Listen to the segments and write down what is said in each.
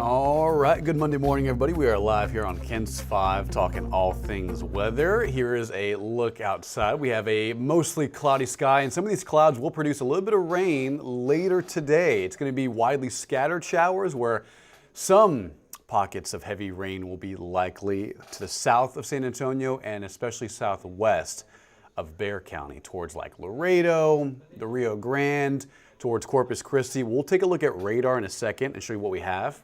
All right, good Monday morning, everybody. We are live here on KENS 5 talking all things weather. Here is a look outside. We have a mostly cloudy sky, and some of these clouds will produce a little bit of rain later today. It's going to be widely scattered showers where some pockets of heavy rain will be likely to the south of San Antonio and especially southwest of Bexar County towards like Laredo, the Rio Grande, towards Corpus Christi. We'll take a look at radar in a second and show you what we have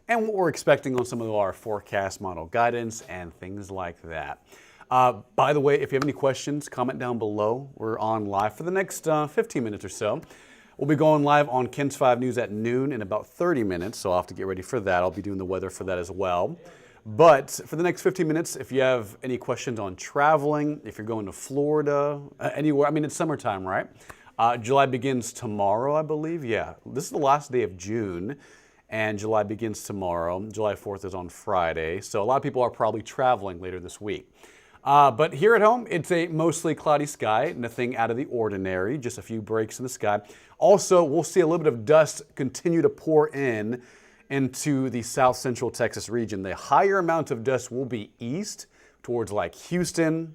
and what we're expecting on some of our forecast model guidance and things like that. By the way, if you have any questions, comment down below. We're on live for the next 15 minutes or so. We'll be going live on KENS 5 News at noon in about 30 minutes, so I'll have to get ready for that. I'll be doing the weather for that as well. But for the next 15 minutes, if you have any questions on traveling, if you're going to Florida, anywhere, I mean, it's summertime, right? July begins tomorrow, I believe. Yeah, this is the last day of June, and July begins tomorrow. July 4th is on Friday, so a lot of people are probably traveling later this week. But here at home, it's a mostly cloudy sky, nothing out of the ordinary, just a few breaks in the sky. Also, we'll see a little bit of dust continue to pour into the south central Texas region. The higher amount of dust will be east towards like Houston,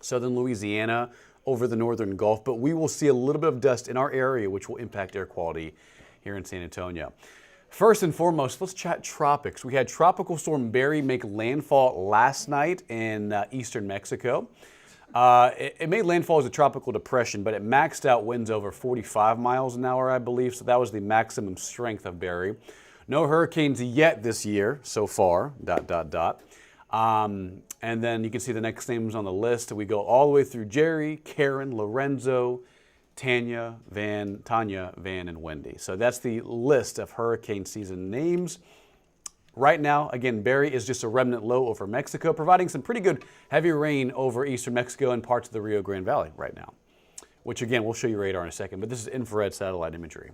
southern Louisiana, over the northern Gulf, but we will see a little bit of dust in our area, which will impact air quality here in San Antonio. First and foremost, let's chat tropics. We had Tropical Storm Barry make landfall last night in eastern Mexico. It made landfall as a tropical depression, but it maxed out winds over 45 miles an hour, I believe, so that was the maximum strength of Barry. No hurricanes yet this year so far, ... And then you can see the next names on the list. We go all the way through Jerry, Karen, Lorenzo, Tanya, Van, and Wendy. So that's the list of hurricane season names. Right now, again, Barry is just a remnant low over Mexico, providing some pretty good heavy rain over eastern Mexico and parts of the Rio Grande Valley right now, which again, we'll show you radar in a second, but this is infrared satellite imagery.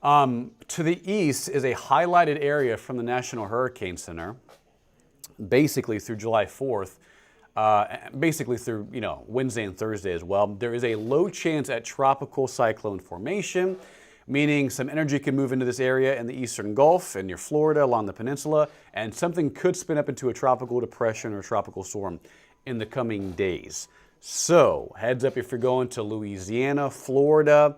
To the east is a highlighted area from the National Hurricane Center, basically through July 4th, basically through Wednesday and Thursday as well. There is a low chance at tropical cyclone formation, meaning some energy can move into this area in the eastern Gulf and near Florida along the peninsula, and something could spin up into a tropical depression or tropical storm in the coming days. So heads up if you're going to Louisiana, Florida,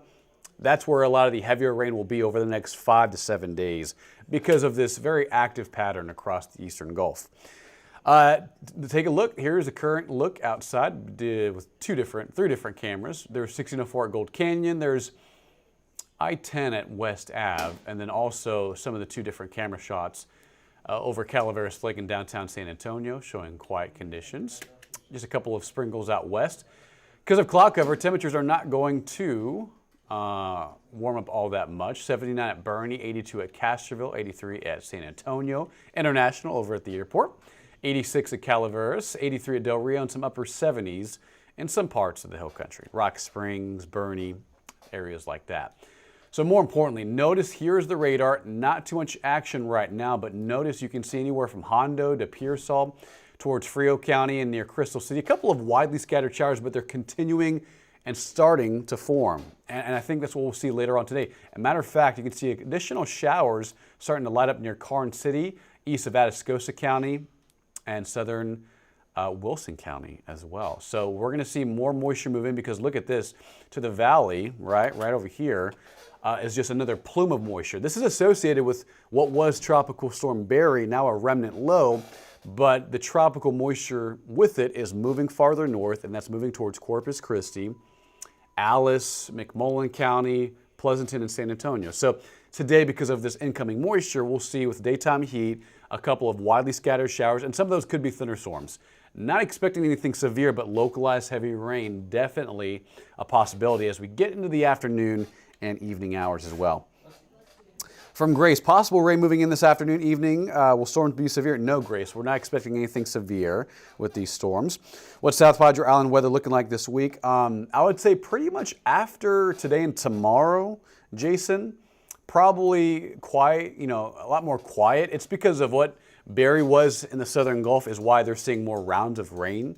that's where a lot of the heavier rain will be over the next 5 to 7 days because of this very active pattern across the eastern Gulf. To take a look, here's a current look outside with three different cameras. There's 1604 at Gold Canyon, there's I-10 at West Ave, and then also some of the two different camera shots over Calaveras Lake in downtown San Antonio, showing quiet conditions. Just a couple of sprinkles out west. Because of cloud cover, temperatures are not going to warm up all that much. 79 at Bernie, 82 at Castroville, 83 at San Antonio International over at the airport, 86 at Calaveras, 83 at Del Rio, and some upper 70s in some parts of the Hill Country. Rock Springs, Bernie, areas like that. So more importantly, notice here's the radar. Not too much action right now, but notice you can see anywhere from Hondo to Pearsall towards Frio County and near Crystal City. A couple of widely scattered showers, but they're continuing and starting to form. And I think that's what we'll see later on today. As a matter of fact, you can see additional showers starting to light up near Karnes City, east of Atascosa County, and southern Wilson County as well. So we're going to see more moisture move in because look at this. To the valley, right over here, is just another plume of moisture. This is associated with what was Tropical Storm Barry, now a remnant low, but the tropical moisture with it is moving farther north, and that's moving towards Corpus Christi, Alice, McMullen County, Pleasanton, and San Antonio. So today, because of this incoming moisture, we'll see with daytime heat a couple of widely scattered showers, and some of those could be thinner storms. Not expecting anything severe, but localized heavy rain, definitely a possibility as we get into the afternoon and evening hours as well. From Grace, possible rain moving in this afternoon, evening. Will storms be severe? No, Grace. We're not expecting anything severe with these storms. What's South Padre Island weather looking like this week? I would say pretty much after today and tomorrow, Jason, probably quiet, a lot more quiet. It's because of what Barry was in the southern Gulf is why they're seeing more rounds of rain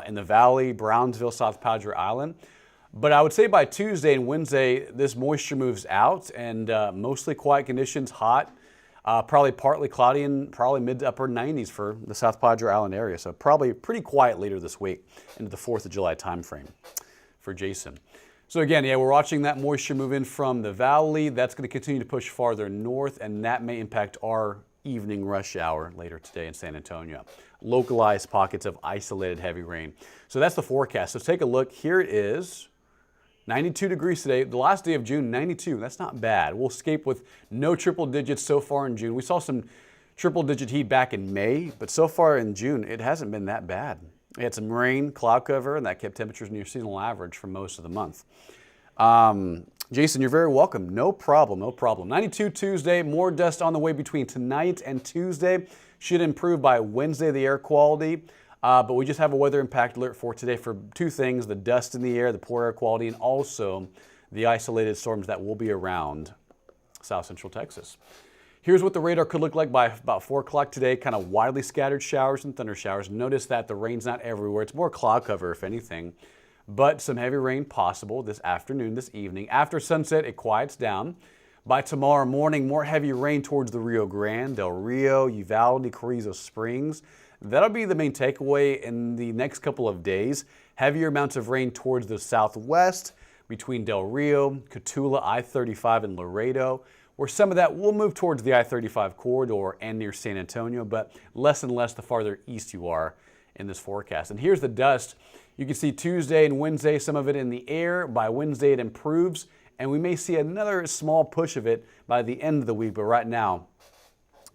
in the valley, Brownsville, South Padre Island. But I would say by Tuesday and Wednesday, this moisture moves out and mostly quiet conditions, hot. Probably partly cloudy and probably mid to upper 90s for the South Padre Island area. So probably pretty quiet later this week into the 4th of July timeframe for Jason. So again, yeah, we're watching that moisture move in from the valley. That's going to continue to push farther north, and that may impact our evening rush hour later today in San Antonio. Localized pockets of isolated heavy rain. So that's the forecast. So take a look. Here it is. 92 degrees today. The last day of June, 92. That's not bad. We'll escape with no triple digits so far in June. We saw some triple digit heat back in May, but so far in June, it hasn't been that bad. We had some rain, cloud cover, and that kept temperatures near seasonal average for most of the month. Jason, you're very welcome. No problem, no problem. 92 Tuesday, more dust on the way between tonight and Tuesday. Should improve by Wednesday, the air quality. But we just have a weather impact alert for today for two things: the dust in the air, the poor air quality, and also the isolated storms that will be around South Central Texas. Here's what the radar could look like by about 4 o'clock today. Kind of widely scattered showers and thunder showers. Notice that the rain's not everywhere. It's more cloud cover, if anything. But some heavy rain possible this afternoon, this evening. After sunset, it quiets down. By tomorrow morning, more heavy rain towards the Rio Grande, Del Rio, Uvalde, Carrizo Springs. That'll be the main takeaway in the next couple of days. Heavier amounts of rain towards the southwest between Del Rio, Cotulla, I-35, and Laredo, where some of that will move towards the I-35 corridor and near San Antonio, but less and less the farther east you are in this forecast. And here's the dust. You can see Tuesday and Wednesday, some of it in the air. By Wednesday, it improves, and we may see another small push of it by the end of the week, but right now,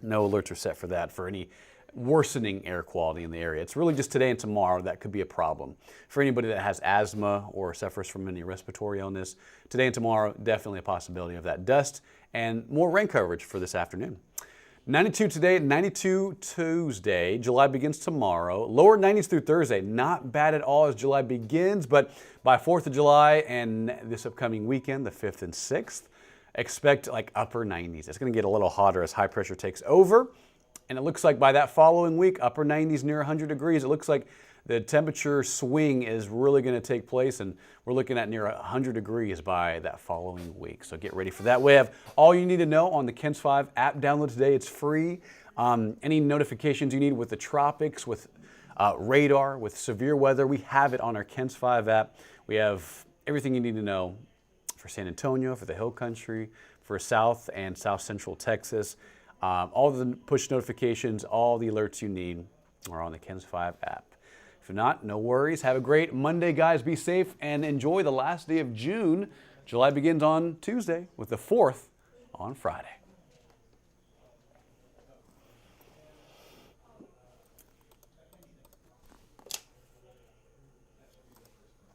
no alerts are set for that, for any worsening air quality in the area. It's really just today and tomorrow that could be a problem. For anybody that has asthma or suffers from any respiratory illness, today and tomorrow, definitely a possibility of that dust and more rain coverage for this afternoon. 92 today, 92 Tuesday. July begins tomorrow. Lower 90s through Thursday. Not bad at all as July begins, but by 4th of July and this upcoming weekend, the 5th and 6th, expect like upper 90s. It's going to get a little hotter as high pressure takes over. And it looks like by that following week, upper 90s near 100 degrees, it looks like the temperature swing is really going to take place, and we're looking at near 100 degrees by that following week. So get ready for that. We have all you need to know on the KENS 5 app. Download today. It's free. Any notifications you need with the tropics, with radar, with severe weather, we have it on our KENS 5 app. We have everything you need to know for San Antonio, for the Hill Country, for South and South Central Texas. All the push notifications, all the alerts you need are on the KENS 5 app. If not, no worries. Have a great Monday, guys. Be safe and enjoy the last day of June. July begins on Tuesday with the 4th on Friday.